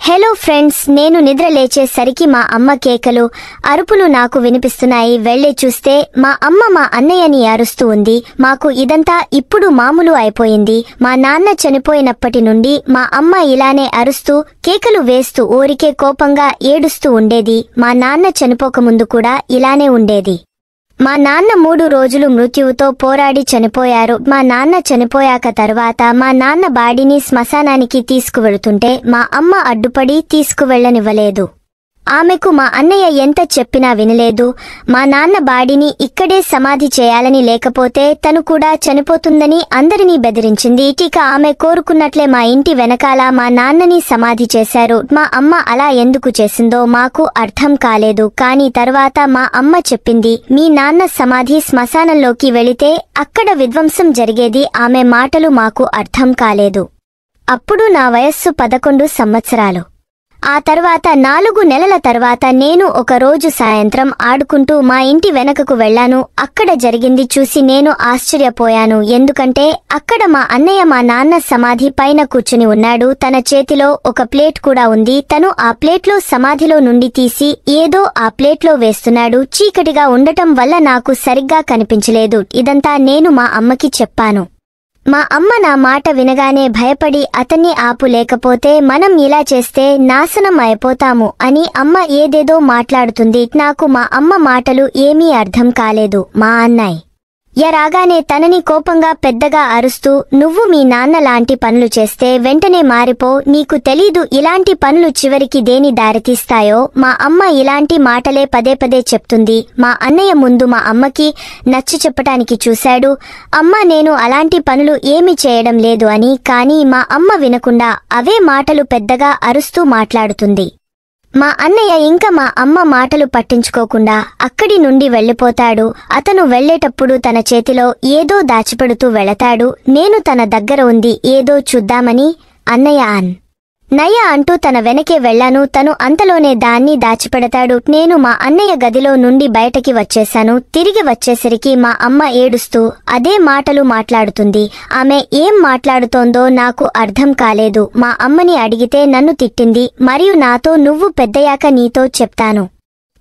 Hello friends, నేను నిద్ర లేచేసరికి మా అమ్మ కేకలు, అరుపులు నాకు వినిపిస్తున్నాయి. వెళ్ళి చూస్తే మా అమ్మ మా అన్నయ్యని అరుస్తూ ఉంది. మాకు ఇదంతా ఇప్పుడు మామూలు అయిపోయింది. మా నాన్న చనిపోయినప్పటి నుండి మా అమ్మ ఇలానే అరుస్తూ కేకలు వేస్తూ ఊరికే కోపంగా ఏడుస్తూ ఉండేది. మా నాన్న చనిపోకముందు కూడా ఇలానే ఉండేది. మా నాన్న 3 రోజులు మృత్యువుతో పోరాడి చనిపోయారు. మా నాన్న చనిపోయాక తర్వాత మా నాన్న బాడీని శ్మశానానికి తీసుకువెళుతుంటే మా అమ్మ అడ్డుపడి తీసుకువెళ్లనివ్వలేదు. ఆమెకు మా అన్నయ్య ఎంత చెప్పినా వినలేదు. మా నాన్న బాడీని ఇక్కడే సమాధి చేయాలని, లేకపోతే తను కూడా చనిపోతుందని అందరినీ బెదిరించింది. ఇక ఆమె కోరుకున్నట్లే మా ఇంటి వెనకాల మా నాన్నని సమాధి చేశారు. మా అమ్మ అలా ఎందుకు చేసిందో మాకు అర్థం కాలేదు. కానీ తర్వాత మా అమ్మ చెప్పింది, మీ నాన్న సమాధి శ్మశానంలోకి వెళితే అక్కడ విధ్వంసం జరిగేది. ఆమె మాటలు మాకు అర్థం కాలేదు. అప్పుడు నా వయస్సు 11 సంవత్సరాలు. ఆ తర్వాత 4 నెలల తర్వాత నేను ఒక రోజు సాయంత్రం ఆడుకుంటూ మా ఇంటి వెనకకు వెళ్లాను. అక్కడ జరిగింది చూసి నేను ఆశ్చర్యపోయాను. ఎందుకంటే అక్కడ మా అన్నయ్య మా నాన్న సమాధి పైన కూర్చుని ఉన్నాడు. తన చేతిలో ఒక ప్లేట్ కూడా ఉంది. తను ఆ ప్లేట్లో సమాధిలో నుండి తీసి ఏదో ఆ ప్లేట్లో వేస్తున్నాడు. చీకటిగా ఉండటం వల్ల నాకు సరిగ్గా కనిపించలేదు. ఇదంతా నేను మా అమ్మకి చెప్పాను. మా అమ్మ నా మాట వినగానే భయపడి, అతన్ని ఆపు, లేకపోతే మనం ఇలా చేస్తే నాశనం అయిపోతాము అని అమ్మ ఏదేదో మాట్లాడుతుంది. నాకు మా అమ్మ మాటలు ఏమీ అర్థం కాలేదు. మా అన్నయ్య రాగానే తనని కోపంగా పెద్దగా అరుస్తూ, నువ్వు మీ నాన్న లాంటి పనులు చేస్తే వెంటనే మారిపో, నీకు తెలీదు ఇలాంటి పనులు చివరికి దేని దారితీస్తాయో. మా అమ్మ ఇలాంటి మాటలే పదే పదే చెప్తుంది. మా అన్నయ్య ముందు మా అమ్మకి నచ్చ చెప్పటానికి చూశాడు. అమ్మ నేను అలాంటి పనులు ఏమీ చేయడం లేదు అని. కానీ మా అమ్మ వినకుండా అవే మాటలు పెద్దగా అరుస్తూ మాట్లాడుతుంది. మా అన్నయ్య ఇంకా మా అమ్మ మాటలు పట్టించుకోకుండా అక్కడి నుండి వెళ్ళిపోతాడు. అతను వెళ్లేటప్పుడు తన చేతిలో ఏదో దాచిపెడుతూ వెళతాడు. నేను తన దగ్గర ఉంది ఏదో చూద్దామని అన్నయ్య నయ్య అంటూ తన వెనకే వెళ్లాను. తను అంతలోనే దాన్ని దాచిపెడతాడు. నేను మా అన్నయ్య గదిలో నుండి బయటకి వచ్చేశాను. తిరిగి వచ్చేసరికి మా అమ్మ ఏడుస్తూ అదే మాటలు మాట్లాడుతుంది. ఆమె ఏం మాట్లాడుతోందో నాకు అర్థం కాలేదు. మా అమ్మని అడిగితే నన్ను తిట్టింది. మరియు నాతో, నువ్వు పెద్దయాక నీతో చెప్తాను,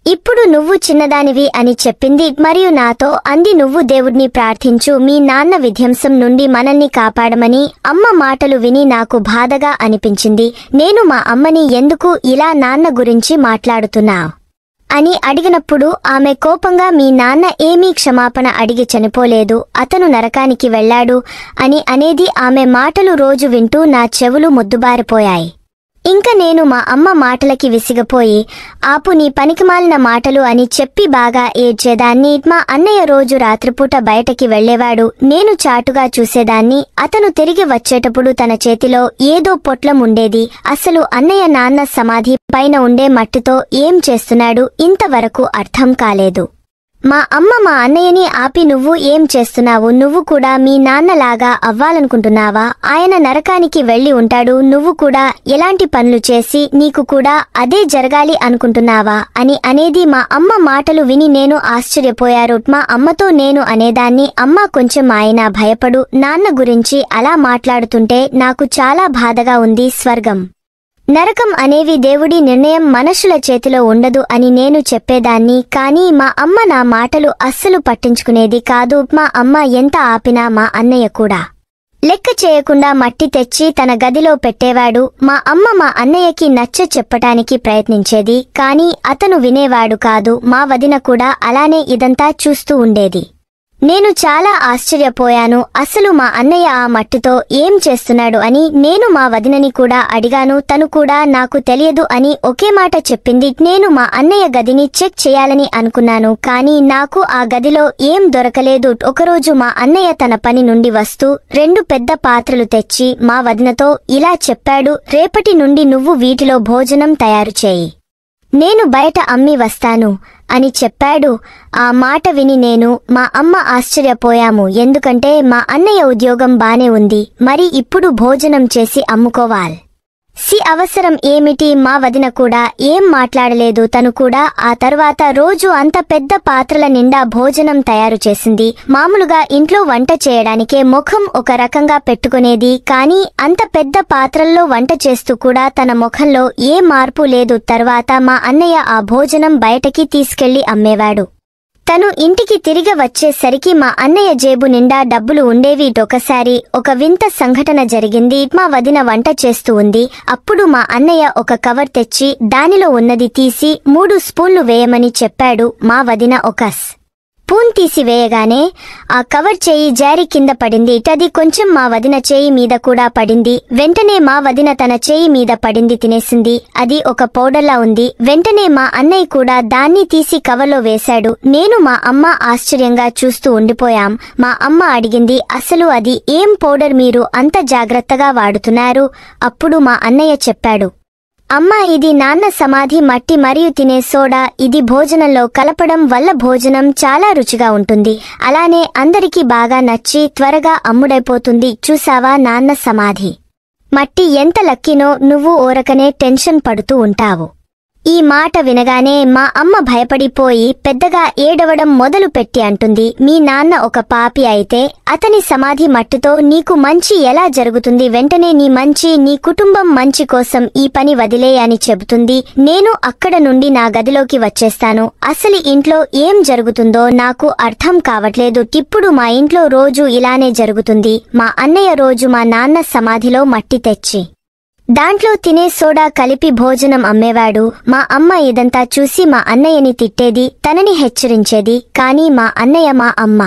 ఇప్పుడు నువ్వు చిన్నదానివి అని చెప్పింది. మరియు నాతో అంది, నువ్వు దేవుడిని ప్రార్థించు, మీ నాన్న విధ్వంసం నుండి మనల్ని కాపాడమని. అమ్మ మాటలు విని నాకు బాధగా అనిపించింది. నేను మా అమ్మని ఎందుకు ఇలా నాన్న గురించి మాట్లాడుతున్నావు అని అడిగినప్పుడు ఆమె కోపంగా, మీ నాన్న ఏమీ క్షమాపణ అడిగి చనిపోలేదు, అతను నరకానికి వెళ్లాడు అని అనేది. ఆమె మాటలు రోజు వింటూ నా చెవులు మొద్దుబారిపోయాయి. ఇంక నేను మా అమ్మ మాటలకి విసిగపోయి, ఆపు నీ పనికిమాలిన మాటలు అని చెప్పి బాగా ఏడ్చేదాన్ని. మా అన్నయ్య రోజు రాత్రిపూట బయటకి వెళ్లేవాడు. నేను చాటుగా చూసేదాన్ని. అతను తిరిగి వచ్చేటప్పుడు తన చేతిలో ఏదో పొట్లం ఉండేది. అసలు అన్నయ్య నాన్న సమాధి పైన ఉండే మట్టితో ఏం చేస్తున్నాడు ఇంతవరకు అర్థం కాలేదు. మా అమ్మ మా అన్నయ్యని ఆపి, నువ్వు ఏం చేస్తున్నావు? నువ్వు కూడా మీ నాన్నలాగా అవ్వాలనుకుంటున్నావా? ఆయన నరకానికి వెళ్లి ఉంటాడు. నువ్వు కూడా ఎలాంటి పనులు చేసి నీకు కూడా అదే జరగాలి అనుకుంటున్నావా అని అనేది. మా అమ్మ మాటలు విని నేను ఆశ్చర్యపోయారు. మా అమ్మతో నేను అనేదాన్ని, అమ్మ కొంచెం ఆయన భయపడు, నాన్న గురించి అలా మాట్లాడుతుంటే నాకు చాలా బాధగా ఉంది. స్వర్గం నరకం అనేవి దేవుడి నిర్ణయం, మనుషుల చేతిలో ఉండదు అని నేను చెప్పేదాన్ని. కానీ మా అమ్మ నా మాటలు అస్సలు పట్టించుకునేది కాదు. మా అమ్మ ఎంత ఆపినా మా అన్నయ్య కూడా లెక్క చేయకుండా మట్టి తెచ్చి తన గదిలో పెట్టేవాడు. మా అమ్మ మా అన్నయ్యకి నచ్చ చెప్పటానికి ప్రయత్నించేది. కానీ అతను వినేవాడు కాదు. మా వదిన కూడా అలానే ఇదంతా చూస్తూ ఉండేది. నేను చాలా ఆశ్చర్యపోయాను. అసలు మా అన్నయ్య ఆ మట్టితో ఏం చేస్తున్నాడు అని నేను మా వదినని కూడా అడిగాను. తను కూడా నాకు తెలియదు అని ఒకే మాట చెప్పింది. నేను మా అన్నయ్య గదిని చెక్ చేయాలని అనుకున్నాను. కానీ నాకు ఆ గదిలో ఏం దొరకలేదు. ఒకరోజు మా అన్నయ్య తన పని నుండి వస్తూ 2 పెద్ద పాత్రలు తెచ్చి మా వదినతో ఇలా చెప్పాడు, రేపటి నుండి నువ్వు వీటిలో భోజనం తయారు చేయి, నేను బయట అమ్మి వస్తాను అని చెప్పాడు. ఆ మాట విని నేను మా అమ్మ ఆశ్చర్యపోయాము. ఎందుకంటే మా అన్నయ్య ఉద్యోగం బానే ఉంది. మరి ఇప్పుడు భోజనం చేసి అమ్ముకోవాలి అవసరం ఏమిటి? మా వదిన కూడా ఏం మాట్లాడలేదు. తను కూడా ఆ తర్వాత రోజు అంత పెద్ద పాత్రల నిండా భోజనం తయారు చేసింది. మామూలుగా ఇంట్లో వంట చేయడానికే ముఖం ఒక రకంగా పెట్టుకునేది, కానీ అంత పెద్ద పాత్రల్లో వంట చేస్తూ కూడా తన ముఖంలో ఏ మార్పు లేదు. తర్వాత మా అన్నయ్య ఆ భోజనం బయటకి తీసుకెళ్లి అమ్మేవాడు. తను ఇంటికి తిరిగి వచ్చేసరికి మా అన్నయ్య జేబు నిండా డబ్బులు ఉండేవి. ఒకసారి ఒక వింత సంఘటన జరిగింది. మా వదిన వంట చేస్తూ ఉంది. అప్పుడు మా అన్నయ్య ఒక కవర్ తెచ్చి దానిలో ఉన్నది తీసి 3 స్పూన్లు వేయమని చెప్పాడు. మా వదిన ఒక స్పూన్ తీసి వేయగానే ఆ కవర్ చేయి జారి కింద పడింది. అది కొంచెం మా వదిన చేయి మీద కూడా పడింది. వెంటనే మా వదిన తన చేయి మీద పడింది తినేసింది. అది ఒక పౌడర్లా ఉంది. వెంటనే మా అన్నయ్య కూడా దాన్ని తీసి కవర్లో వేశాడు. నేను మా అమ్మ ఆశ్చర్యంగా చూస్తూ ఉండిపోయాం. మా అమ్మ అడిగింది, అసలు అది ఏం పౌడర్ మీరు అంత జాగ్రత్తగా వాడుతున్నారు? అప్పుడు మా అన్నయ్య చెప్పాడు, అమ్మా, ఇది నాన్న సమాధి మట్టి మరియు తినే సోడా. ఇది భోజనంలో కలపడం వల్ల భోజనం చాలా రుచిగా ఉంటుంది. అలానే అందరికీ బాగా నచ్చి త్వరగా అమ్ముడైపోతుంది. చూసావా, నాన్న సమాధి మట్టి ఎంత లక్కీనో. నువ్వు ఓరకనే టెన్షన్ పడుతూ ఉంటావు. ఈ మాట వినగానే మా అమ్మ భయపడిపోయి పెద్దగా ఏడవడం మొదలు పెట్టి అంటుంది, మీ నాన్న ఒక పాపి అయితే అతని సమాధి మట్టితో నీకు మంచి ఎలా జరుగుతుంది? వెంటనే నీ కుటుంబం మంచి కోసం ఈ పని వదిలే అని చెబుతుంది. నేను అక్కడ నుండి నా గదిలోకి వచ్చేస్తాను. అసలు ఇంట్లో ఏం జరుగుతుందో నాకు అర్థం కావట్లేదు. ఇప్పుడు మా ఇంట్లో రోజు ఇలానే జరుగుతుంది. మా అన్నయ్య రోజు మా నాన్న సమాధిలో మట్టి తెచ్చి దాంట్లో తినే సోడా కలిపి భోజనం అమ్మేవాడు. మా అమ్మ ఇదంతా చూసి మా అన్నయ్యని తిట్టేది, తనని హెచ్చరించేది. కానీ మా అన్నయ్య మా అమ్మ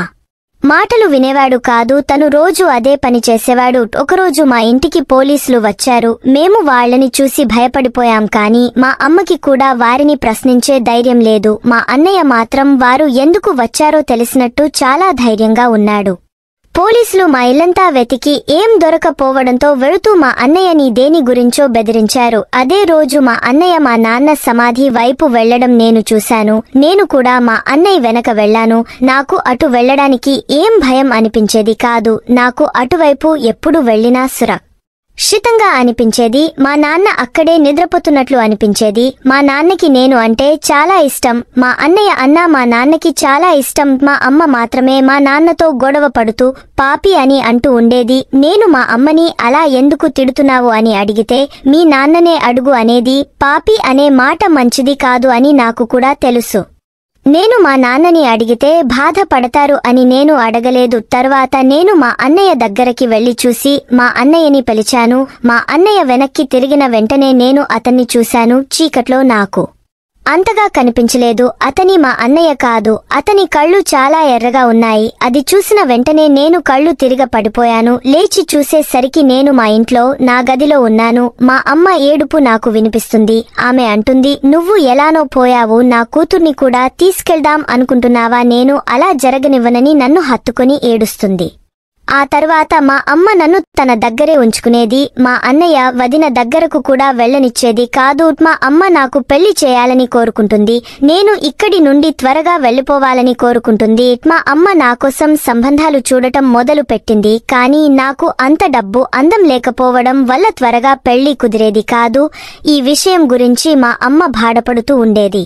మాటలు వినేవాడు కాదు. తను రోజు అదే పని చేసేవాడు. ఒకరోజు మా ఇంటికి పోలీసులు వచ్చారు. మేము వాళ్లని చూసి భయపడిపోయాం. కానీ మా అమ్మకి కూడా వారిని ప్రశ్నించే ధైర్యం లేదు. మా అన్నయ్య మాత్రం వారు ఎందుకు వచ్చారో తెలిసినట్టు చాలా ధైర్యంగా ఉన్నాడు. పోలీసులు మా ఇల్లంతా వెతికి ఏం దొరకపోవడంతో వెళుతూ మా అన్నయ్యని దేని గురించో బెదిరించారు. అదే రోజు మా అన్నయ్య మా నాన్న సమాధి వైపు వెళ్లడం నేను చూశాను. నేను కూడా మా అన్నయ్య వెనక వెళ్లాను. నాకు అటు వెళ్లడానికి ఏం భయం అనిపించేది కాదు. నాకు అటువైపు ఎప్పుడు వెళ్లినా సురక్షితంగా అనిపించేది. మా నాన్న అక్కడే నిద్రపోతున్నట్లు అనిపించేది. మా నాన్నకి నేను అంటే చాలా ఇష్టం. మా అన్నయ్య అన్నా మా నాన్నకి చాలా ఇష్టం. మా అమ్మ మాత్రమే మా నాన్నతో గొడవ పడుతూ పాపి అని అంటూ ఉండేది. నేను మా అమ్మని అలా ఎందుకు తిడుతున్నావు అని అడిగితే, మీ నాన్ననే అడుగు అనేది. పాపి అనే మాట మంచిది కాదు అని నాకు కూడా తెలుసు. నేను మా నాన్నని అడిగితే బాధపడతారు అని నేను అడగలేదు. తర్వాత నేను మా అన్నయ్య దగ్గరికి వెళ్లి చూసి మా అన్నయ్యని పిలిచాను. మా అన్నయ్య వెనక్కి తిరిగిన వెంటనే నేను అతన్ని చూశాను. చీకట్లో నాకు అంతగా కనిపించలేదు. అతని మా అన్నయ్య కాదు. అతని కళ్ళు చాలా ఎర్రగా ఉన్నాయి. అది చూసిన వెంటనే నేను కళ్ళు తిరిగ పడిపోయాను. లేచి చూసేసరికి నేను మా ఇంట్లో నా గదిలో ఉన్నాను. మా అమ్మ ఏడుపు నాకు వినిపిస్తుంది. ఆమె అంటుంది, నువ్వు ఎలానో పోయావు. నా కూతుర్ని కూడా తీసుకెళ్దాం అనుకుంటున్నావా? నేను అలా జరగనివ్వనని నన్ను హత్తుకొని ఏడుస్తుంది. ఆ తర్వాత మా అమ్మ నన్ను తన దగ్గరే ఉంచుకునేది. మా అన్నయ్య వదిన దగ్గరకు కూడా వెళ్లనిచ్చేది కాదు. మా అమ్మ నాకు పెళ్లి చేయాలని కోరుకుంటుంది. నేను ఇక్కడి నుండి త్వరగా వెళ్లిపోవాలని కోరుకుంటుంది. మా అమ్మ నాకోసం సంబంధాలు చూడటం మొదలు పెట్టింది. కానీ నాకు అంత డబ్బు అందం లేకపోవడం వల్ల త్వరగా పెళ్లి కుదిరేది కాదు. ఈ విషయం గురించి మా అమ్మ బాధపడుతూ ఉండేది.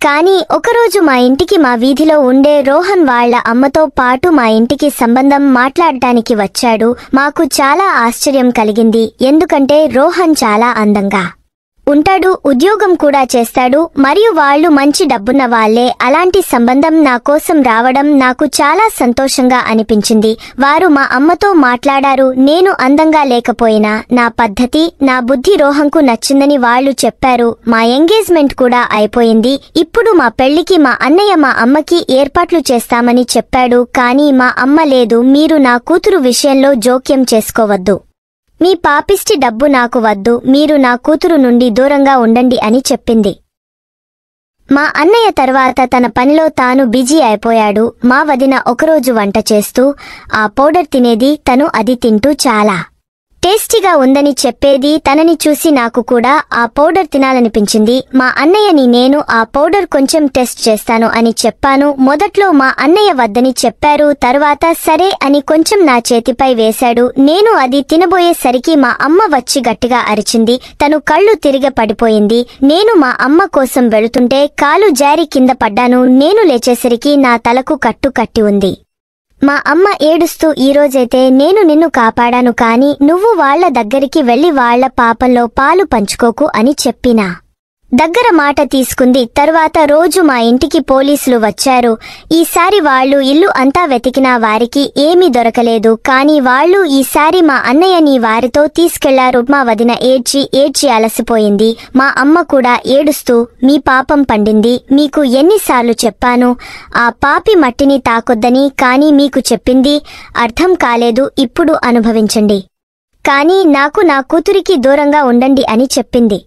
కానీ ఒకరోజు మా ఇంటికి మా వీధిలో ఉండే రోహన్ వాళ్ల అమ్మతో పాటు మా ఇంటికి సంబంధం మాట్లాడటానికి వచ్చాడు. మాకు చాలా ఆశ్చర్యం కలిగింది. ఎందుకంటే రోహన్ చాలా అందంగా ఉంటాడు, ఉద్యోగం కూడా చేస్తాడు, మరియు వాళ్ళు మంచి డబ్బున్న వాళ్లే. అలాంటి సంబంధం నా కోసం రావడం నాకు చాలా సంతోషంగా అనిపించింది. వారు మా అమ్మతో మాట్లాడారు. నేను అందంగా లేకపోయినా నా పద్ధతి, నా బుద్ధి రోహన్కు నచ్చిందని వాళ్లు చెప్పారు. మా ఎంగేజ్మెంట్ కూడా అయిపోయింది. ఇప్పుడు మా పెళ్లికి మా అన్నయ్య మా అమ్మకి ఏర్పాట్లు చేస్తామని చెప్పాడు. కానీ మా అమ్మ లేదు, మీరు నా కూతురు విషయంలో జోక్యం చేసుకోవద్దు. మీ పాపిష్టి డబ్బు నాకు వద్దు. మీరు నా కూతురు నుండి దూరంగా ఉండండి అని చెప్పింది. మా అన్నయ్య తర్వాత తన పనిలో తాను బిజీ అయిపోయాడు. మా వదిన ఒకరోజు వంట చేస్తూ ఆ పౌడర్ తినేది. తను అది తింటూ చాలా టేస్టీగా ఉందని చెప్పేది తనని చూసి నాకు కూడా ఆ పౌడర్ తినాలనిపించింది. మా అన్నయ్యని నేను ఆ పౌడర్ కొంచెం టెస్ట్ చేస్తాను అని చెప్పాను. మొదట్లో మా అన్నయ్య వద్దని చెప్పారు. తర్వాత సరే అని కొంచెం నా చేతిపై వేశాడు. నేను అది తినబోయేసరికి మా అమ్మ వచ్చి గట్టిగా అరిచింది. తను కళ్ళు తిరిగి పడిపోయింది. నేను మా అమ్మ కోసం వెళుతుంటే కాలు జారి కింద పడ్డాను. నేను లేచేసరికి నా తలకు కట్టు కట్టి ఉంది. మా అమ్మ ఏడుస్తూ ఈరోజైతే నేను నిన్ను కాపాడాను, కాని నువ్వు వాళ్ల దగ్గరికి వెళ్లి వాళ్ల పాపంలో పాలు పంచుకోకు అని చెప్పినా దగ్గర మాట తీసుకుంది. తర్వాత రోజు మా ఇంటికి పోలీసులు వచ్చారు. ఈసారి వాళ్లు ఇల్లు అంతా వెతికినా వారికి ఏమీ దొరకలేదు. కాని వాళ్లు ఈసారి మా అన్నయ్యని వారితో తీసుకెళ్లారు. మా వదిన ఏడ్చి అలసిపోయింది. మా అమ్మ కూడా ఏడుస్తూ మీ పాపం పండింది, మీకు ఎన్నిసార్లు చెప్పాను ఆ పాపి మట్టిని తాకొద్దని, కాని మీకు చెప్పింది అర్థం కాలేదు, ఇప్పుడు అనుభవించండి, కాని నాకు నా కూతురికి దూరంగా ఉండండి అని చెప్పింది.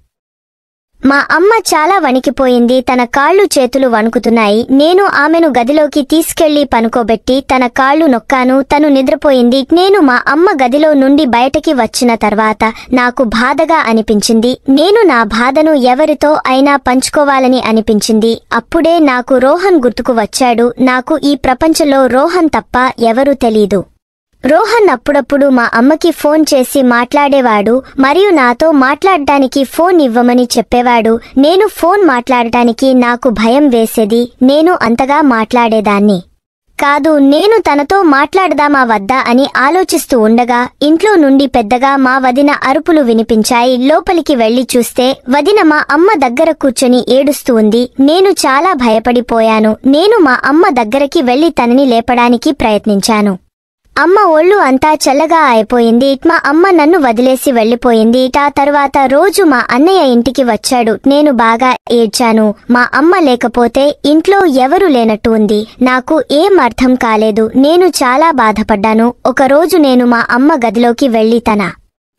మా అమ్మ చాలా వణికిపోయింది. తన కాళ్ళు చేతులు వణుకుతున్నాయి. నేను ఆమెను గదిలోకి తీసుకెళ్లి పనుకోబెట్టి తన కాళ్ళు నొక్కాను. తను నిద్రపోయింది. నేను మా అమ్మ గదిలో నుండి బయటకి వచ్చిన తర్వాత నాకు బాధగా అనిపించింది. నేను నా బాధను ఎవరితో అయినా పంచుకోవాలని అనిపించింది. అప్పుడే నాకు రోహన్ గుర్తుకు వచ్చాడు. నాకు ఈ ప్రపంచంలో రోహన్ తప్ప ఎవరూ తెలీదు. రోహన్ అప్పుడప్పుడు మా అమ్మకి ఫోన్ చేసి మాట్లాడేవాడు మరియు నాతో మాట్లాడటానికి ఫోన్ ఇవ్వమని చెప్పేవాడు. నేను ఫోన్ మాట్లాడటానికి నాకు భయం వేసేది. నేను అంతగా మాట్లాడేదాన్ని కాదు. నేను తనతో మాట్లాడదామా వద్దా అని ఆలోచిస్తూ ఉండగా ఇంట్లో నుండి పెద్దగా మా వదిన అరుపులు వినిపించాయి. లోపలికి వెళ్లి చూస్తే వదిన మా అమ్మ దగ్గర కూర్చొని ఏడుస్తూ ఉంది. నేను చాలా భయపడిపోయాను. నేను మా అమ్మ దగ్గరికి వెళ్లి తనని లేపడానికి ప్రయత్నించాను. అమ్మ ఒళ్ళు అంతా చల్లగా అయిపోయింది. మా అమ్మ నన్ను వదిలేసి వెళ్లిపోయింది. ఆ తర్వాత రోజు మా అన్నయ్య ఇంటికి వచ్చాడు. నేను బాగా ఏడ్చాను. మా అమ్మ లేకపోతే ఇంట్లో ఎవరూ లేనట్టు ఉంది. నాకు ఏం అర్థం కాలేదు. నేను చాలా బాధపడ్డాను. ఒకరోజు నేను మా అమ్మ గదిలోకి వెళ్లి తన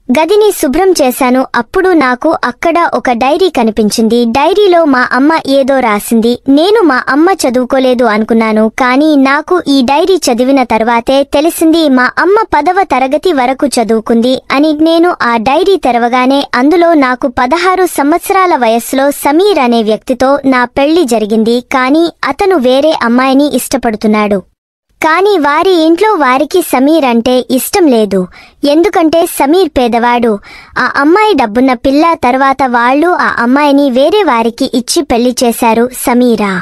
గదిని శుభ్రం చేశాను. అప్పుడు నాకు అక్కడ ఒక డైరీ కనిపించింది. డైరీలో మా అమ్మ ఏదో రాసింది. నేను మా అమ్మ చదువుకోలేదు అనుకున్నాను, కానీ నాకు ఈ డైరీ చదివిన తర్వాతే తెలిసింది మా అమ్మ 10వ తరగతి వరకు చదువుకుంది అని. నేను ఆ డైరీ తెరవగానే అందులో నాకు 16 సంవత్సరాల వయస్సులో సమీర్ అనే వ్యక్తితో నా పెళ్లి జరిగింది. కానీ అతను వేరే అమ్మాయిని ఇష్టపడుతున్నాడు. కాని వారి ఇంట్లో వారికి సమీర్ అంటే ఇష్టం లేదు. ఎందుకంటే సమీర్ పేదవాడు. ఆ అమ్మాయి డబ్బున్న పిల్ల. తర్వాత వాళ్లు ఆ అమ్మాయిని వేరే వారికి ఇచ్చి పెళ్లి చేశారు. సమీరా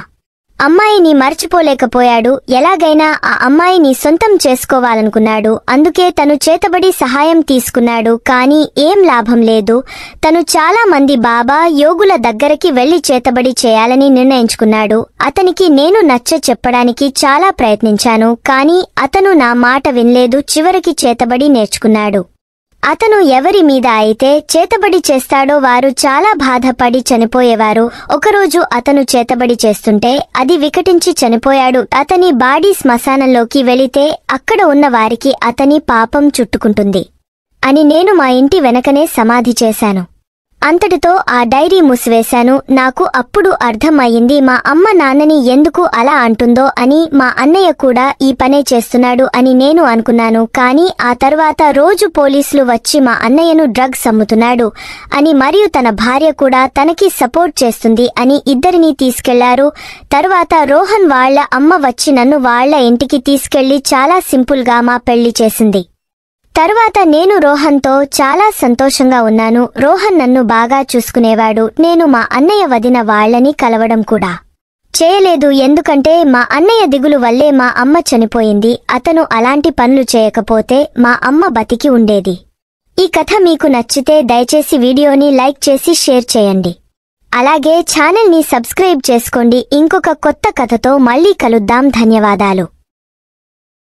అమ్మాయిని మర్చిపోలేకపోయాడు. ఎలాగైనా ఆ అమ్మాయిని సొంతం చేసుకోవాలనుకున్నాడు. అందుకే తను చేతబడి సహాయం తీసుకున్నాడు. కానీ ఏం లాభం లేదు. తను చాలా మంది బాబా యోగుల దగ్గరికి వెళ్లి చేతబడి చేయాలని నిర్ణయించుకున్నాడు. అతనికి నేను నచ్చ చెప్పడానికి చాలా ప్రయత్నించాను, కానీ అతను నా మాట వినలేదు. చివరికి చేతబడి నేర్చుకున్నాడు. అతను ఎవరి మీద అయితే చేతబడి చేస్తాడో వారు చాలా బాధపడి చనిపోయేవారు. ఒకరోజు అతను చేతబడి చేస్తుంటే అది వికటించి చనిపోయాడు. అతని బాడీ శ్మశానంలోకి వెళితే అక్కడ ఉన్న వారికి అతని పాపం చుట్టుకుంటుంది అని నేను మా ఇంటి వెనకనే సమాధి చేశాను. అంతటితో ఆ డైరీ మూసివేశాను. నాకు అప్పుడు అర్థం అయింది మా అమ్మ నాన్నని ఎందుకు అలా అంటుందో అని. మా అన్నయ్య కూడా ఈ పనే చేస్తున్నాడు అని నేను అనుకున్నాను. కానీ ఆ తర్వాత రోజు పోలీసులు వచ్చి మా అన్నయ్యను డ్రగ్స్ అమ్ముతున్నాడు అని మరియు తన భార్య కూడా తనకి సపోర్ట్ చేస్తుంది అని ఇద్దరినీ తీసుకెళ్లారు. తర్వాత రోహన్ వాళ్ల అమ్మ వచ్చి నన్ను వాళ్ల ఇంటికి తీసుకెళ్లి చాలా సింపుల్గా మా పెళ్లి చేసింది. తర్వాత నేను రోహన్తో చాలా సంతోషంగా ఉన్నాను. రోహన్ నన్ను బాగా చూసుకునేవాడు. నేను మా అన్నయ్య వదిన వాళ్లని కలవడం కూడా చేయలేదు. ఎందుకంటే మా అన్నయ్య దిగులు వల్లే మా అమ్మ చనిపోయింది. అతను అలాంటి పనులు చేయకపోతే మా అమ్మ బతికి ఉండేది. ఈ కథ మీకు నచ్చితే దయచేసి వీడియోని లైక్ చేసి షేర్ చేయండి. అలాగే ఛానల్ని సబ్స్క్రైబ్ చేసుకోండి. ఇంకొక కొత్త కథతో మళ్ళీ కలుద్దాం. ధన్యవాదాలు.